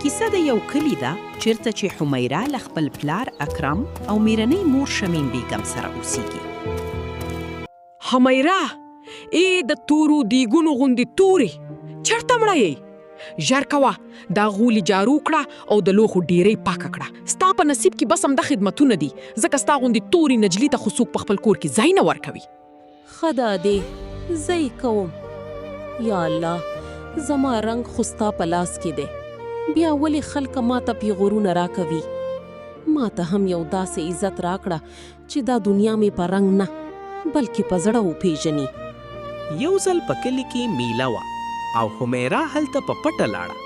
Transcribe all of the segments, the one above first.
کیسه د یو کلی ده چیرته چې حمیره له خپل پلار اکرم او میرنۍ مور شمیم بیګم سره اوسیږي. حمیره د تورو دیګونو غوندې تورې چېرته مړه یې؟ ژر کوه دا غولي جارو کړه او د لوښو ډیرۍ پاکه کړه. ستا په نصیب کې بس همدا خدمتونه دي، ځکه ستا غوندې تورې نجلۍ ته خو څوک په خپل کور کې ځای نه ورکوي. ښه دا دی زه یې کوم. یا الله زما رنګ خو ستا په لاس کې دی، بیا ولې خلک ما ته پیغورونه راکوي؟ ما ته هم یو داسې عزت راکړه چې دا دنیا مې په رنګ نه بلکې په زړه وپېژني. یو ځل په کلي کې میله وه او حمیره هلته په پټه لاړه.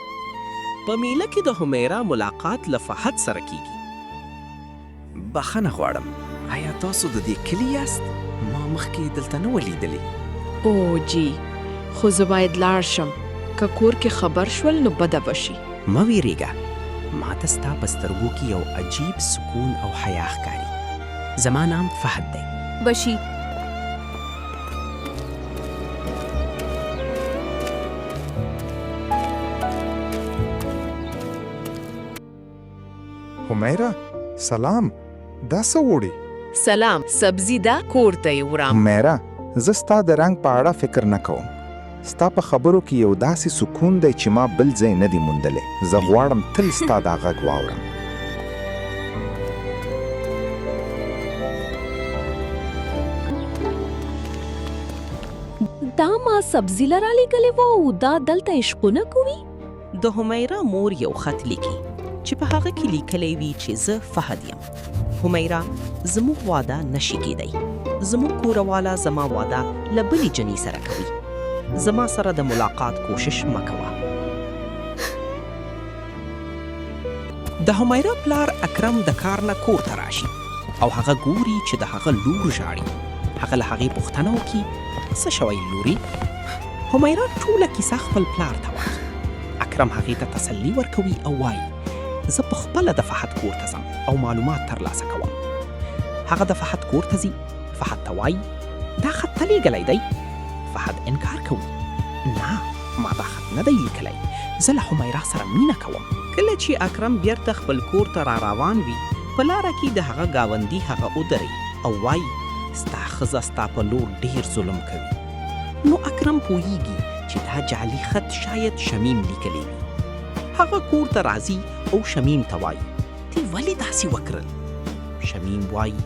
په میله کې د حمیره ملاقات له فهد سره کیږي. بخښنه غواړم، آیا تاسو د دې کلي یاست؟ ما مخکې دلته نه ولیدلې. او جی خو زه باید لاړ شم، که کور کې خبر شول نو بده به شي. مه ویرېږه، ما ته ستا په سترګو کې یو عجیب سکون او حیا ښکاري. زما نام فهد دی. بشي حمیره سلام، دا څه وړي؟ سلام، سبزي ده کور ته یې وړم. حمیره زه ستا د رنګ په اړه فکر نه کوم. ستا په خبرو کې یو داسې سکون دی چې ما بل ځای نه دی موندلی. زه غواړم تل ستا دا غږ واورم. دا ما سبزي لرا لګلې وو او دا دلته عشقونه کوي. د حمیره مور یو خط لیکي چې په هغه کې لیکلی وي چې زه فهد یم. حمیره زموږ واده نشي کېدی. زموږ کورواله زما واده له بلې جنۍ سره کوي. زما سره د ملاقات کوشش مه کوه. د حمیره پلار اکرم د کار نه کور ته راشي او هغه ګوري چې د هغه لور ژاړي. هغه له هغې پوښتنه وکړي څه شوی لورې؟ حمیره ټوله کیسه خپل پلار ته وایي. اکرم هغې ته تسلي ورکوي او وایي زه پخپله د فهد کور ته ځم او معلومات ترلاسه کوم. هغه د فهد کور ته ځي. فهد ته وایي دا خط ته لیږلی دی؟ فهد انکار کوي. نه، ما دا خط نه دی لیکلی. زه له حمیره سره مینه کوم. کله چې اکرم بیرته خپل کور ته را روان وي، په لاره کې د هغه ګاونډي هغه ودري او وایي ستا ښځه ستا په لور ډیر ظلم کوي. نو اکرم پوهیږي چې دا جعلي خط شاید شمیم لیکلی وي. هغه کور ته راځي او شمیم ته وایي تی ولې داسې وکړل؟ شمیم وایي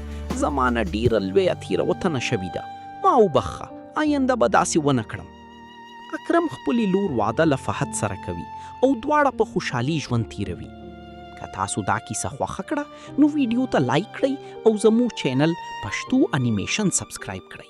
زما نه ډیره لویه تېروتنه شوې ده، ما وبخښه، آینده به داسې ونه کړم. اکرم خپلې لور واده له فهد سره کوي او دواړه په خوشحالي ژوند تیروي. که تاسو دا کیسه خوښه کړه نو ویډیو ته لایک کړئ او زموږ چینل پښتو انیمیشن سبسکرایب کړئ.